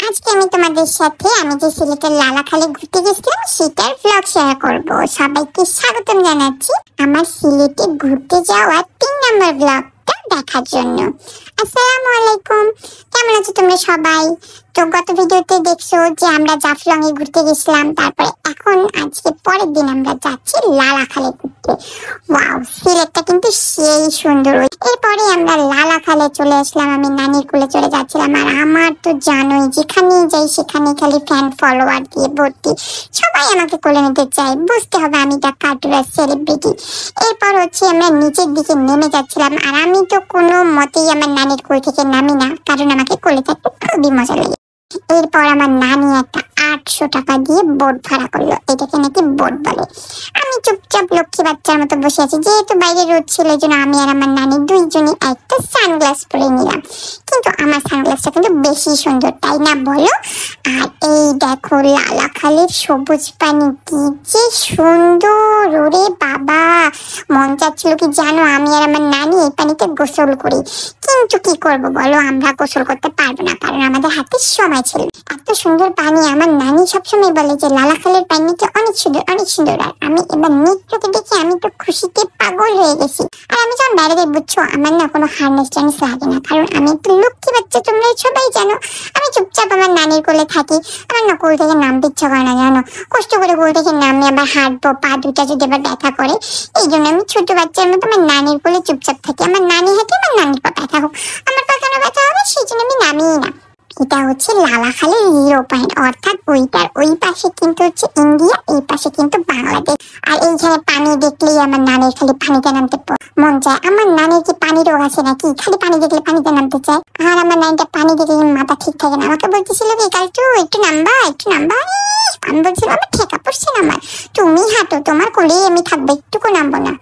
আজকে আমি তোমাদের সাথে আমি যে সিলেটের লালাখালে ঘুরতে গেছিলাম সেটার ব্লগ শেয়ার করব। সবাইকে স্বাগতম জানাচ্ছি আমার সিলেটে ঘুরতে যাওয়া 3 নম্বর ব্লগটা দেখার জন্য। আসসালামু আলাইকুম, কেমন আছো তোমরা সবাই? তো গত ভিডিওতে দেখছো যে আমরা জাফলং এ ঘুরতে গেছিলাম, তারপরে এখন আজকে পরের দিন আমরা যাচ্ছি লালাখালে ঘুরতে। ওয়াও, সিলেটটা কিন্তু সেই সুন্দর। এরপরে আমরা লালাখালে চলে আসলাম, আমি নানির কোলে চলে যাচ্ছিলাম। আর আমার তো জানোই যেখানে যাই সেখানে খালি ফ্যান ফলোয়ার দিয়ে ভর্তি, সবাই আমাকে কোলে নিতে চায়। বুঝতে হবে আমি একটা কার্টুনের সেলিব্রিটি। এরপর হচ্ছে আমরা নিচের দিকে নেমে যাচ্ছিলাম, আর আমি তো কোনো মতেই আমার নানির কোল থেকে নামি না, কারণ আমাকে কোলে থাকতে খুবই মজা লাগে। এরপর আমার নানি একটা 800 টাকা দিয়ে বোট ভাড়া করলো, এটাকে নাকি বোট বলে। আমি চুপচাপ লক্ষ্মী বাচ্চার মতো বসে আছি, যেহেতু বাইরে রোদ ছিল এই জন্য আমি আর আমার নানি দুইজনই একটা সানগ্লাস পরে নিলাম। কিন্তু আমার সানগ্লাসটা কিন্তু বেশি সুন্দর, তাই না বলো? আর এই দেখো লালাখালের সবুজ পানি, কি যে সুন্দর! ওরে বাবা, মন চাচ্ছিল কি জানো, আমি আর আমার নানি এই পানিতে গোসল করি। কিন্তু কি করব বলো, আমরা গোসল করতে পারবো না, কারণ আমাদের হাতে সময় ছিল। এত সুন্দর পানি, আমার নানি সবসময় বলে যে লালাখালের পানিটা অনেক সুন্দর, অনেক সুন্দর। আর আমি এবার নৃত্যকে দেখে আমি তো খুশিতে পাগল হয়ে গেছি। আর আমি যখন বাইরে বুঝছো, আমার না কোনো হার্নেস টার্নেস লাগে না, কারণ আমি একটু লক্ষ্মী বাচ্চা, তোমরা সবাই জানো। আমি চুপচাপ আমার নানির কোলে থাকি। আমার না কোল থেকে নামতে ইচ্ছা করে না জানো, কষ্ট করে কোল থেকে নামে আবার হাঁটবো, পা দুটা যদি আবার ব্যথা করে, এই জন্য আমি ছোট বাচ্চার মতো আমার নানির কোলে চুপচাপ থাকি। আমার নানি হাঁটে, আমার নানির পা ব্যথা হোক, আমার পা কেন ব্যথা হবে, সেই জন্য আমি নামিই না। এটা হচ্ছে লালাখালের 0 পয়েন্ট, অর্থাৎ ওইটার ওই পাশে কিন্তু হচ্ছে ইন্ডিয়া, এই পাশে কিন্তু বাংলাদেশ। আর এইখানে পানি দেখলেই আমার নানির খালি পানিতে নামতে মন চায়। আমার নানির কি পানি রোগ আছে নাকি, খালি পানি দেখলে পানিতে নামতে চায়? আর আমার নানিটা পানি দেখলে মাথা ঠিক থাকে না, আমাকে বলতেছিল কি কাল একটু নামবা, একটু নামবা। আমি বলছিলাম আমার ঠেকা পড়ছে না, আমার তুমি হাঁটো, তোমার কোলেই আমি থাকবো, একটুকু নামবো না।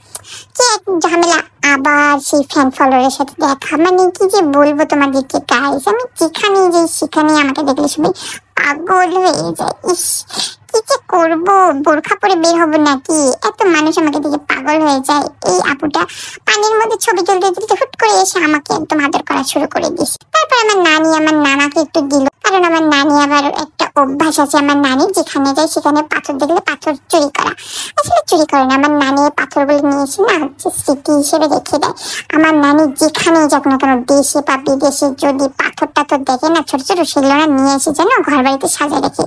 কি এক ঝামেলা। আবার সেই ফ্যান ফলোয়ারের সাথে দেখা, মানে কি যে বলবো তোমাদেরকে গাইস, আমি যেখানে যাই সেখানে আমাকে দেখলে সবাই পাগল হয়ে যায়। ইস, কি যে করবো, বোরখা পরে বের হবো নাকি, এত মানুষ আমাকে দেখে পাগল হয়ে যায়। এই আপুটা পানির মধ্যে ছবি তুলতে তুলতে হুট করে এসে আমাকে একদম আদর করা শুরু করে দিয়েছে। তারপর আমার নানি আমার নানাকে একটু দিল, কারণ আমার নানি আবার একটা অভ্যাস আছে, আমার নানি যেখানে যায় সেখানে পাথর দেখলে পাথর চুরি করা। আসলে চুরি করে না, আমার নানি পাথর বলে নিয়েছে না, হচ্ছে স্মৃতি হিসেবে রেখে দেয়। আমার নানি যেখানে যাক না কেন, দেশে বা বিদেশে, যদি পাথর টাথর দেখে না ছোট ছোট, সেগুলো না নিয়ে এসে যেন ঘর বাড়িতে সাজায় রাখে।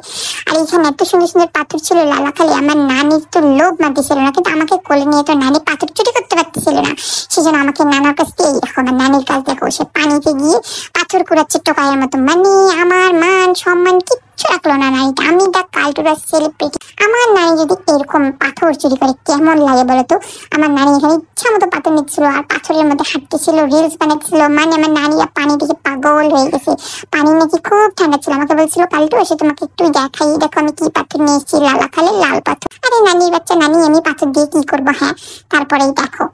আর এখানে এত সুন্দর সুন্দর পাথর ছিল লালাখালি, আমার নানির তো লোভ মানতেছিল না, কিন্তু আমাকে কোলে নিয়ে তো নানি পাথর চুরি করতে পারতেছিল না। সেজন্য আমাকে নানার কাছ থেকে, দেখো আমার নানির কাছ দেখো, সে পানিতে গিয়ে পাথর কুড়াচ্ছে টোকাইয়ের মতো। মানে আমার মান সম্মান কিচ্ছু রাখলো না নানিটা। আমি দা কালচরাল সেলিব্রিটি, আমার নানি যদি এরকম পাথর চুরি করে কেমন লাগে বলতো? আমার নানি এখানে ইচ্ছা মতো পাথর নিচ্ছিল আর পাথরের মধ্যে হাঁটতেছিল, রিলস বানাচ্ছিল। মানে আমার নানিরা পানি দেখে পাগল হয়ে গেছে। পানি নাকি খুব ঠান্ডা ছিল, আমাকে বলছিল কালটু এসে তোমাকে একটু দেখাই, দেখো আমি কি পাথর নিয়ে এসেছি, লালাখালের লাল পাথর। আরে নানির বাচ্চা, নানি আমি পাথর দিয়ে কি করবো? হ্যাঁ, তারপরেই দেখো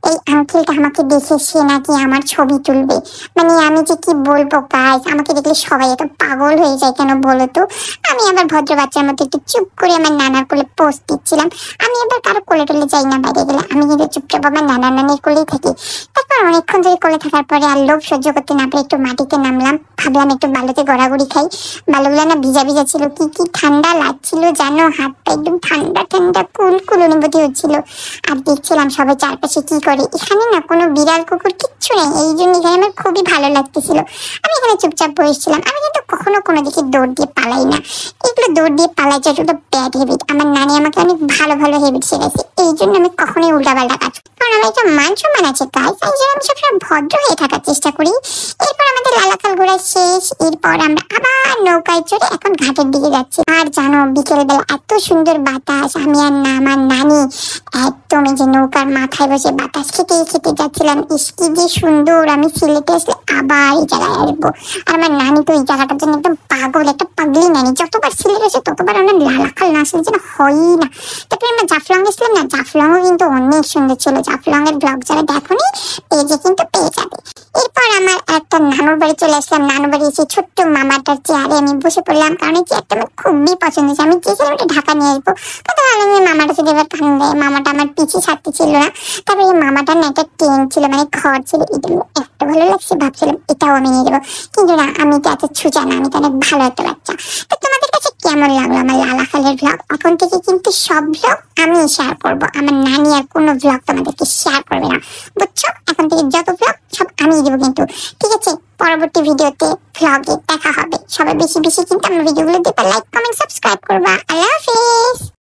এই আঙ্কেলটা আমাকে দেখে সে নাকি আমার ছবি তুলবে। মানে আমি যে কি বলবো গাইস, আমাকে দেখলে সবাই এত পাগল হয়ে যায় কেন বলো তো? আমি আবার ভদ্র বাচ্চার মতো একটু চুপ করে আমার নানার কোলে পোস্ট দিচ্ছিলাম। আমি এবার কারো কোলে টোলে যাই না বাইরে গেলে, আমি কিন্তু চুপচাপ আমার নানা নানির কোলেই থাকি। তারপর অনেকক্ষণ ধরে কোলে থাকার পরে আর লোভ সহ্য করতে না পেরে একটু মাটিতে নামলাম, ভাবলাম একটু বালুতে গড়াগড়ি খাই। বালুগুলো না ভিজা ভিজা ছিল, কি কি ঠান্ডা লাগছিল জানো, হাতটা একদম ঠান্ডা ঠান্ডা কুল অনুভূতি হচ্ছিল। আর দেখছিলাম সবাই চারপাশে কি করে। এখানে না কোনো বিড়াল কুকুর কিচ্ছু নেই, এই জন্য এখানে আমার খুবই ভালো লাগতেছিল। আমি এখানে চুপচাপ বসেছিলাম। আমি কিন্তু কখনো কোনো দিকে দৌড় দিয়ে পালাই না, এগুলো দৌড় দিয়ে পালাই যাচ্ছে ওটা ব্যাড হ্যাবিট। আমার নানি আমাকে অনেক ভালো ভালো হ্যাবিট শেখাইছে, এই জন্য আমি কখনোই উল্টাপাল্টা কাজ, কারণ আমার একটা মান সম্মান আছে কাজ, এই জন্য আমি সবসময় ভদ্র হয়ে থাকার চেষ্টা করি। এরপর আমাদের লালাখাল ঘোরা শেষ। এরপর আমরা আবার নৌকায় চড়ে এখন ঘাটের দিকে যাচ্ছি। আর জানো বিকেলবেলা এত সুন্দর বাতাস, আমি আর না আমার নানি একদম এই যে নৌকার মাথায় বসে বাতাস খেতে খেতে যাচ্ছিলাম। ইস কি যে সুন্দর! আমি সিলেটে আসলে আবার এই জায়গায় আসবো। আর আমার নানি তো এই জায়গাটার জন্য একদম পাগল, একটা পাগলি নানি। যতবার সিলেট আসে ততবার আমার লালাখাল না আসলে যেন হয়ই না। তারপরে আমরা জাফলং গেছিলাম না, জাফলংও কিন্তু অনেক সুন্দর ছিল। জাফলং এর ব্লগ যারা দেখোনি পেজে কিন্তু পেয়ে যাবে। এরপর আমার একটা নানুর বাড়ি চলে আসলাম। নানুর বাড়ি এসে ছোট্ট মামাটার চেয়ারে আমি বসে পড়লাম, কারণ এই চেয়ারটা আমার খুবই পছন্দ হয়েছে। আমি চেয়েছিলাম এটা ঢাকা নিয়ে আসবো, কিন্তু ভাবলাম মামাটা যদি এবার কান্দে, মামাটা আমার পিছিয়ে ছাড়তে ছিল না। তারপরে এই মামাটার না একটা টেন ছিল, মানে ঘর ছিল, এটা এত ভালো লাগছে, ভাবছিলাম এটাও আমি নিয়ে যাবো। কিন্তু না, আমি তো এত ছুচা না, আমি তো অনেক ভালো একটা বাচ্চা। তো তোমাদের কাছে কেমন লাগলো আমার লালা খালের ব্লগ? এখন থেকে কিন্তু সব ব্লগ আমি শেয়ার করব, আমার নানি আর কোনো ব্লগ তোমাদেরকে শেয়ার করবে না, বুঝছো? এখন থেকে যত ব্লগ সব আমি দেবো কিন্তু, ঠিক আছে? পরবর্তী ভিডিওতে ব্লগে দেখা হবে। সবাই বেশি বেশি কিন্তু আমার ভিডিওগুলো দেখবে, লাইক কমেন্ট সাবস্ক্রাইব করবা। আল্লাহ হাফিজ।